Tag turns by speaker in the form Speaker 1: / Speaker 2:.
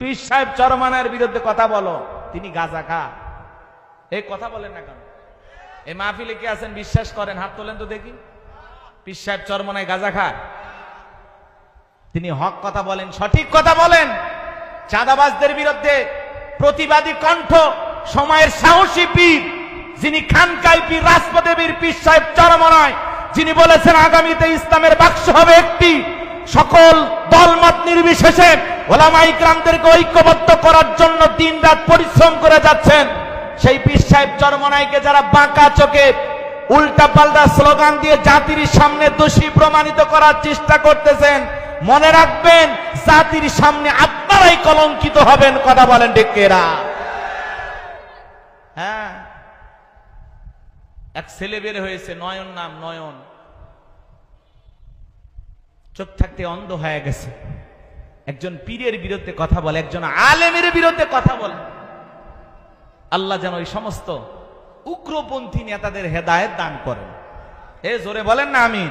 Speaker 1: পীর সাহেব চরমানের বিরুদ্ধে কথা বলো, তিনি গাঁজা খা। এই কথা বলেন না কেন? এই মাহফিলে কি আছেন বিশ্বাস করেন? হাত তোলেন তো দেখি। পীর সাহেব চরমনায় গাঁজা খায়? তিনি হক কথা বলেন, সঠিক কথা বলেন। চাঁদাবাজদের বিরুদ্ধে প্রতিবাদী কণ্ঠ, সময়ের সাহসী পীর, যিনি খানকাই পীর, রাজপথে পীর, পীর সাহেব চরমনায়, যিনি বলেছেন আগামীতে ইসলামের বাক্স হবে একটি, সকল দলমত নির্বিশেষে ওলামা ইকরামদেরকে ঐক্যবদ্ধ করার জন্য দিনরাত পরিশ্রম করে যাচ্ছেন। সেই পীর সাহেব চরমনাইকে যারা বাঁকা চোখে উল্টা পাল্টা স্লোগান দিয়ে জাতির সামনে দোষী প্রমাণিত করার চেষ্টা করতেছেন, মনে রাখবেন জাতির সামনে আপনারাই কলঙ্কিত হবেন। কথা বলেন ঠিক কিনা? হ্যাঁ, এক ছেলে বের হয়েছে, নয়ন নাম, নয়ন, চোখ থাকতে অন্ধ হয়ে গেছে। একজন পীরের বিরুদ্ধে কথা বলে, একজন আলেমের বিরুদ্ধে কথা বলে। আল্লাহ যেন ওই সমস্ত উগ্রপন্থী নেতাদের হেদায়েত দান করেন। এ জোরে বলেন না আমিন।